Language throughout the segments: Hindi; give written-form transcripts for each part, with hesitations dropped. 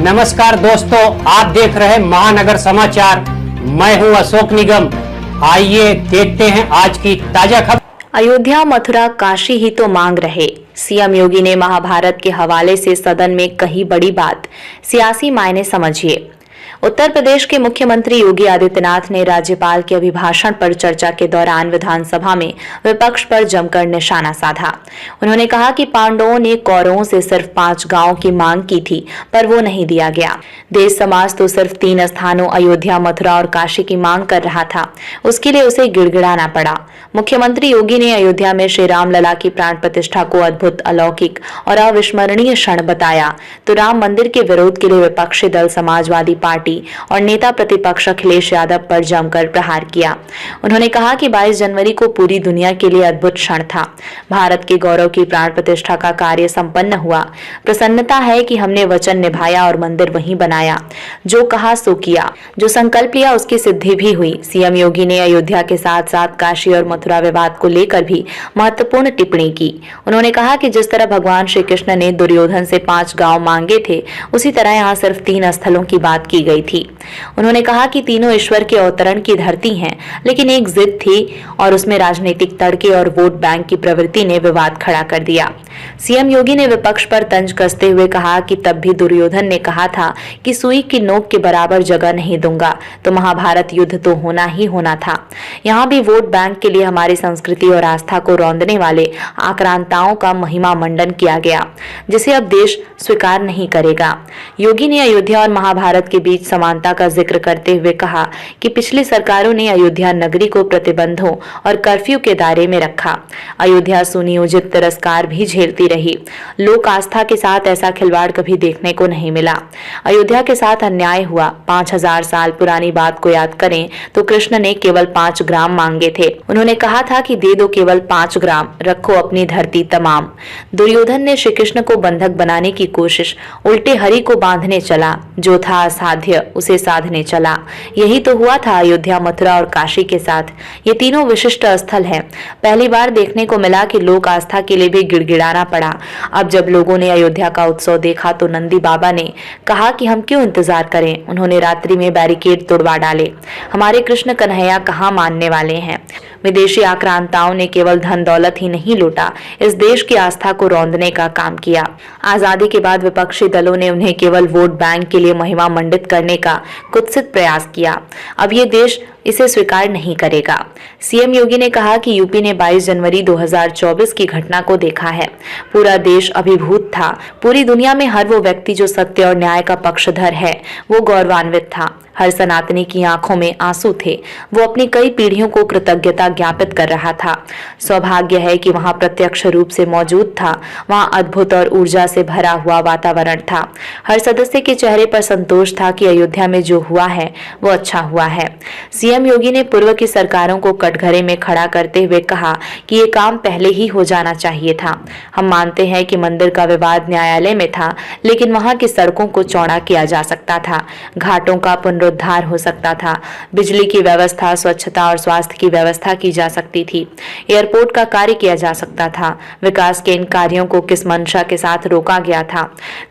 नमस्कार दोस्तों, आप देख रहे हैं महानगर समाचार। मैं हूं अशोक निगम। आइए देखते हैं आज की ताजा खबर। अयोध्या, मथुरा, काशी ही तो मांग रहे। सीएम योगी ने महाभारत के हवाले से सदन में कही बड़ी बात। सियासी मायने समझिए। उत्तर प्रदेश के मुख्यमंत्री योगी आदित्यनाथ ने राज्यपाल के अभिभाषण पर चर्चा के दौरान विधानसभा में विपक्ष पर जमकर निशाना साधा। उन्होंने कहा कि पांडवों ने कौरवों से सिर्फ 5 गांवों की मांग की थी, पर वो नहीं दिया गया। देश समाज तो सिर्फ 3 स्थानों अयोध्या, मथुरा और काशी की मांग कर रहा था। उसके लिए उसे गिड़गिड़ाना पड़ा। मुख्यमंत्री योगी ने अयोध्या में श्री राम लला की प्राण प्रतिष्ठा को अद्भुत, अलौकिक और अविस्मरणीय क्षण बताया, तो राम मंदिर के विरोध के लिए विपक्षी दल समाजवादी पार्टी और नेता प्रतिपक्ष अखिलेश यादव पर जमकर प्रहार किया। उन्होंने कहा कि 22 जनवरी को पूरी दुनिया के लिए अद्भुत क्षण था। भारत के गौरव की प्राण प्रतिष्ठा का कार्य संपन्न हुआ। प्रसन्नता है कि हमने वचन निभाया और मंदिर वहीं बनाया। जो कहा सो किया, जो संकल्प लिया उसकी सिद्धि भी हुई। सीएम योगी ने अयोध्या के साथ साथ काशी और मथुरा विवाद को लेकर भी महत्वपूर्ण टिप्पणी की। उन्होंने कहा कि जिस तरह भगवान श्री कृष्ण ने दुर्योधन से 5 गांव मांगे थे, उसी तरह यहाँ सिर्फ 3 स्थलों की बात की गई थी। उन्होंने कहा कि तीनों ईश्वर के अवतरण की धरती हैं, लेकिन एक जिद थी और उसमें राजनीतिक तड़के और वोट बैंक की प्रवृत्ति ने विवाद खड़ा कर दिया। सीएम योगी ने विपक्ष पर तंज कसते हुए कहा कि तब भी दुर्योधन ने कहा था कि सुई की नोक के बराबर जगह नहीं दूंगा, तो महाभारत युद्ध तो होना ही होना था। यहाँ भी वोट बैंक के लिए हमारी संस्कृति और आस्था को रौंदने वाले आक्रांताओं का महिमा मंडन किया गया, जिसे अब देश स्वीकार नहीं करेगा। योगी ने अयोध्या और महाभारत के बीच समानता का जिक्र करते हुए कहा कि पिछली सरकारों ने अयोध्या नगरी को प्रतिबंधों और कर्फ्यू के दायरे में रखा। अयोध्या सुनियोजित तिरस्कार भी झेलती रही। लोक आस्था के साथ ऐसा खिलवाड़ कभी देखने को नहीं मिला। अयोध्या के साथ अन्याय हुआ। 5000 साल पुरानी बात को याद करें तो कृष्ण ने केवल 5 ग्राम मांगे थे। उन्होंने कहा था कि दे दो केवल 5 ग्राम, रखो अपनी धरती तमाम। दुर्योधन ने श्री कृष्ण को बंधक बनाने की कोशिश, उल्टे हरि को बांधने चला। जो था असाध्य उसे साधने चला। यही तो हुआ था अयोध्या, मथुरा और काशी के साथ। ये तीनों विशिष्ट स्थल हैं। पहली बार देखने को मिला कि लोक आस्था के लिए भी गिड़गिड़ाना पड़ा। अब जब लोगों ने अयोध्या का उत्सव देखा तो नंदी बाबा ने कहा कि हम क्यों इंतजार करें। उन्होंने रात्रि में बैरिकेड तोड़वा डाले। हमारे कृष्ण कन्हैया कहाँ मानने वाले हैं। विदेशी आक्रांताओं ने केवल धन दौलत ही नहीं लूटा, इस देश की आस्था को रौंदने का काम किया। आजादी के बाद विपक्षी दलों ने उन्हें केवल वोट बैंक के लिए महिमा मंडित करने का कुत्सित प्रयास किया। अब ये देश इसे स्वीकार नहीं करेगा। सीएम योगी ने कहा कि यूपी ने 22 जनवरी 2024 की घटना को देखा है। पूरा देश अभिभूत था। पूरी दुनिया में हर वो व्यक्ति जो सत्य और न्याय का पक्षधर है, वो गौरवान्वित था। हर सनातनी की आंखों में आंसू थे। वो अपनी कई पीढ़ियों को कृतज्ञता ज्ञापित कर रहा था। सौभाग्य है कि वहां प्रत्यक्ष रूप से मौजूद था। वहां अद्भुत और ऊर्जा से भरा हुआ वातावरण था। हर सदस्य के चेहरे पर संतोष था कि अयोध्या में जो हुआ है वो अच्छा हुआ है। सीएम योगी ने पूर्व की सरकारों को कटघरे में खड़ा करते हुए कहा कि ये काम पहले ही हो जाना चाहिए था। हम मानते हैं कि मंदिर का विवाद न्यायालय में था, लेकिन वहां की सड़कों को चौड़ा किया जा सकता था। घाटों का पुनरुद्धार हो सकता था। बिजली की व्यवस्था, स्वच्छता और स्वास्थ्य की व्यवस्था की जा सकती थी। एयरपोर्ट का कार्य किया जा सकता था। विकास के इन कार्यों को किस मंशा के साथ रोका गया था?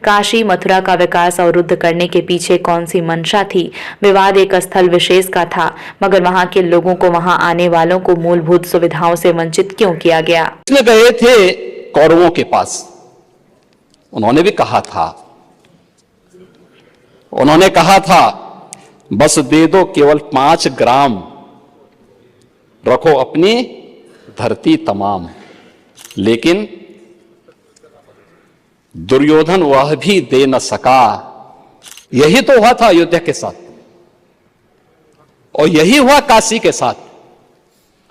काशी, मथुरा का विकास अवरुद्ध करने के पीछे कौन सी मंशा थी? विवाद एक स्थल विशेष का था, मगर वहां के लोगों को, वहां आने वालों को मूलभूत सुविधाओं से वंचित क्यों किया गया? गए थे कौरवों के पास, उन्होंने भी कहा था बस दे दो केवल 5 ग्राम, रखो अपनी धरती तमाम। लेकिन दुर्योधन वह भी दे न सका। यही तो हुआ था अयोध्या के साथ, और यही हुआ काशी के साथ,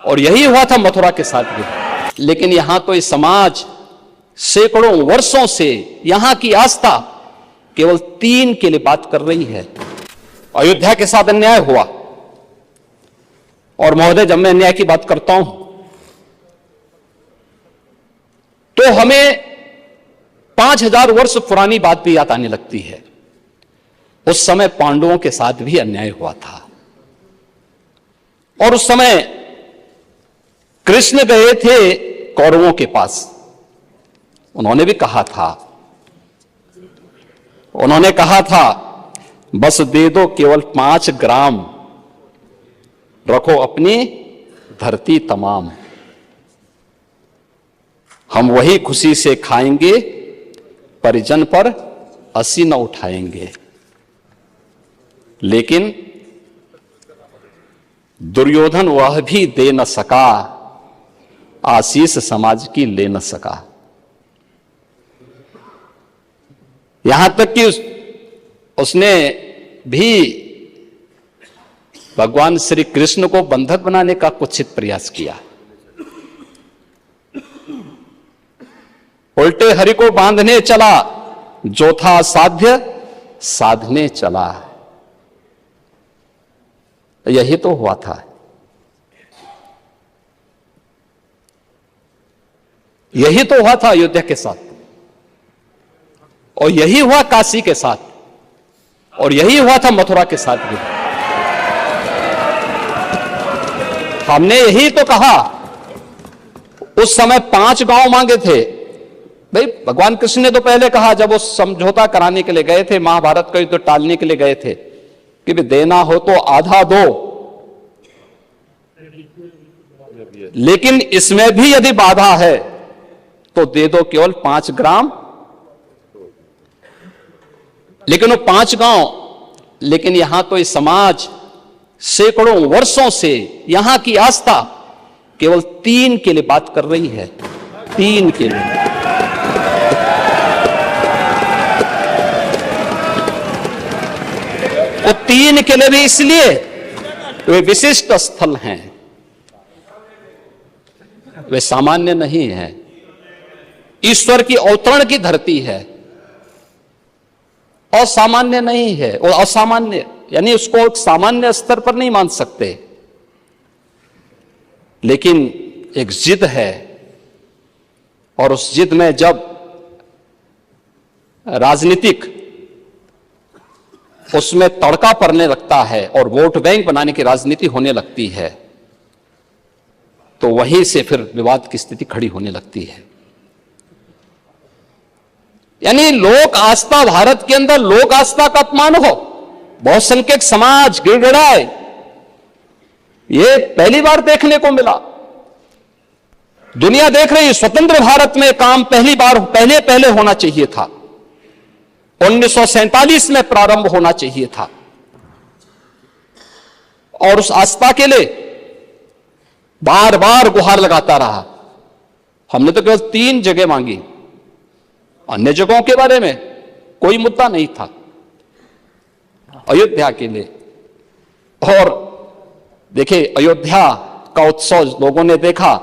और यही हुआ था मथुरा के साथ भी। लेकिन यहां तो इस समाज सैकड़ों वर्षों से यहां की आस्था केवल 3 के लिए बात कर रही है। अयोध्या के साथ अन्याय हुआ, और महोदय जब मैं अन्याय की बात करता हूं तो हमें 5000 वर्ष पुरानी बात भी याद आने लगती है। उस समय पांडवों के साथ भी अन्याय हुआ था, और उस समय कृष्ण गए थे कौरवों के पास, उन्होंने भी कहा था उन्होंने कहा था बस दे दो केवल 5 ग्राम, रखो अपनी धरती तमाम। हम वही खुशी से खाएंगे, परिजन पर हंसी न उठाएंगे। लेकिन दुर्योधन वह भी दे न सका, आशीष समाज की ले न सका। यहां तक कि उसने भी भगवान श्री कृष्ण को बंधक बनाने का कुत्सित प्रयास किया। उल्टे हरि को बांधने चला, जो था साध्य साधने चला। यही तो हुआ था। यही तो हुआ था अयोध्या के साथ, और यही हुआ काशी के साथ, और यही हुआ था मथुरा के साथ भी। हमने यही तो कहा, उस समय 5 गांव मांगे थे। भाई भगवान कृष्ण ने तो पहले कहा, जब वो समझौता कराने के लिए गए थे, महाभारत का युद्ध टालने के लिए गए थे, कि भी देना हो तो आधा दो, लेकिन इसमें भी यदि बाधा है तो दे दो केवल 5 ग्राम। लेकिन वो 5 गांव, लेकिन यहां तो इस समाज सैकड़ों वर्षों से यहां की आस्था केवल 3 के लिए बात कर रही है। 3 के लिए। वो 3 के लिए भी इसलिए वे विशिष्ट स्थल हैं, वे सामान्य नहीं है। ईश्वर की अवतरण की धरती है, असामान्य नहीं है। और असामान्य यानी उसको एक सामान्य स्तर पर नहीं मान सकते, लेकिन एक जिद है, और उस जिद में जब राजनीतिक उसमें तड़का पड़ने लगता है और वोट बैंक बनाने की राजनीति होने लगती है, तो वहीं से फिर विवाद की स्थिति खड़ी होने लगती है। यानी लोक आस्था, भारत के अंदर लोक आस्था का अपमान हो, बहुसंख्यक समाज गिड़गिड़ाए, ये पहली बार देखने को मिला। दुनिया देख रही, स्वतंत्र भारत में काम पहले होना चाहिए था। 1947 में प्रारंभ होना चाहिए था, और उस आस्था के लिए बार बार गुहार लगाता रहा। हमने तो केवल 3 जगह मांगी, अन्य जगहों के बारे में कोई मुद्दा नहीं था। अयोध्या के लिए, और देखिए अयोध्या का उत्सव लोगों ने देखा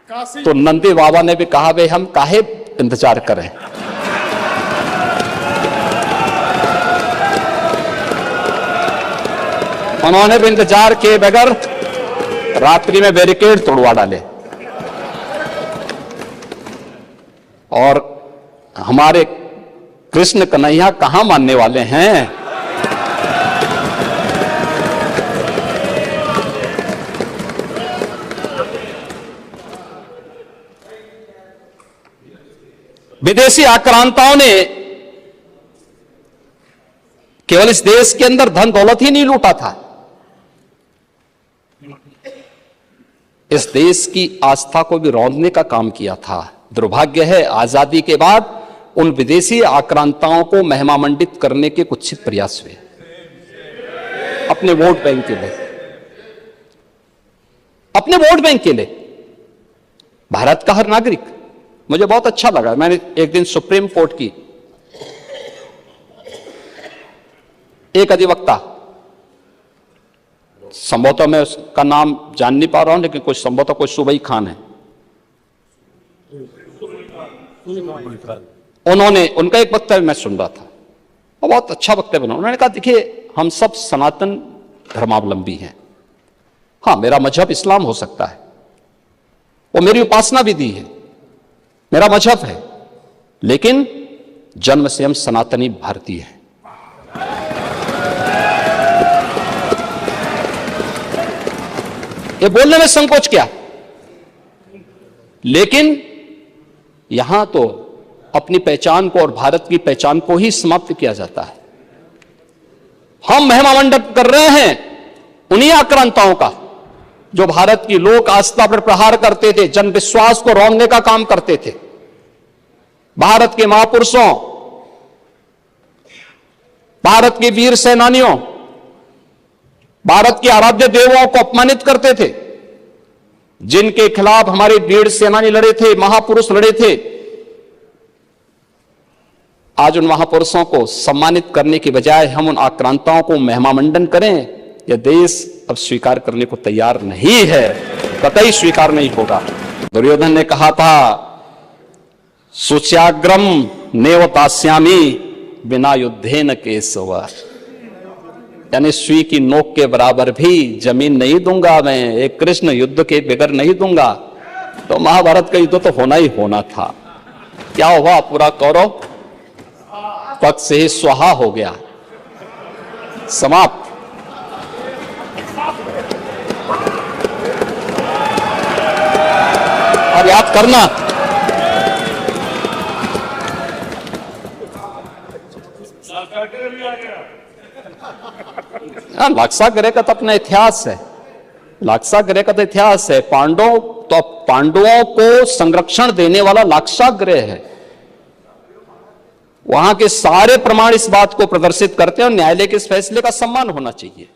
तो नंदी बाबा ने भी कहा, भाई हम काहे इंतजार करें। उन्होंने भी इंतजार किए बगैर रात्रि में बैरिकेड तोड़वा डाले, और हमारे कृष्ण कन्हैया कहां मानने वाले हैं। विदेशी आक्रांताओं ने केवल इस देश के अंदर धन दौलत ही नहीं लूटा था, इस देश की आस्था को भी रौंदने का काम किया था। दुर्भाग्य है, आजादी के बाद उन विदेशी आक्रांताओं को महिमामंडित करने के कुत्सित प्रयास हुए अपने वोट बैंक के लिए, अपने वोट बैंक के लिए। भारत का हर नागरिक, मुझे बहुत अच्छा लगा, मैंने एक दिन सुप्रीम कोर्ट की एक अधिवक्ता, संभवतः मैं उसका नाम जान नहीं पा रहा हूं, लेकिन कुछ संभवतः कोई सुबई खान है, उन्होंने उनका एक वक्तव्य मैं सुन रहा था, और बहुत अच्छा वक्तव्य बना। उन्होंने कहा, देखिए हम सब सनातन धर्मावलंबी हैं, हाँ मेरा मजहब इस्लाम हो सकता है, वो मेरी उपासना विधि है, मेरा मजहब है, लेकिन जन्म से हम सनातनी भारतीय हैं। ये बोलने में संकोच क्या, लेकिन यहां तो अपनी पहचान को और भारत की पहचान को ही समाप्त किया जाता है। हम महिमा मंडप कर रहे हैं उन्हीं आक्रांताओं का जो भारत की लोक आस्था पर प्रहार करते थे, जन विश्वास को रौंदने का काम करते थे। भारत के महापुरुषों, भारत के वीर सेनानियों, भारत के आराध्य देवों को अपमानित करते थे, जिनके खिलाफ हमारे वीर सेनानी लड़े थे, महापुरुष लड़े थे। आज उन महापुरुषों को सम्मानित करने की बजाय हम उन आक्रांताओं को महिमामंडन करें, यह देश अब स्वीकार करने को तैयार नहीं है, कतई स्वीकार नहीं होगा। दुर्योधन ने कहा था, सुच्याग्रम नेवतास्यामी बिना युद्धेन केशव, यानी सुई की नोक के बराबर भी जमीन नहीं दूंगा मैं, एक कृष्ण युद्ध के बगैर नहीं दूंगा। तो महाभारत का युद्ध तो होना ही होना था। क्या हुआ? पूरा कौरव पक्ष से ही स्वाहा हो गया, समाप्त। और याद करना, लाक्षागृह का तो अपना इतिहास है, लाक्षागृह का तो इतिहास है। पांडवों को संरक्षण देने वाला लाक्षागृह है। वहां के सारे प्रमाण इस बात को प्रदर्शित करते हैं और न्यायालय के इस फैसले का सम्मान होना चाहिए।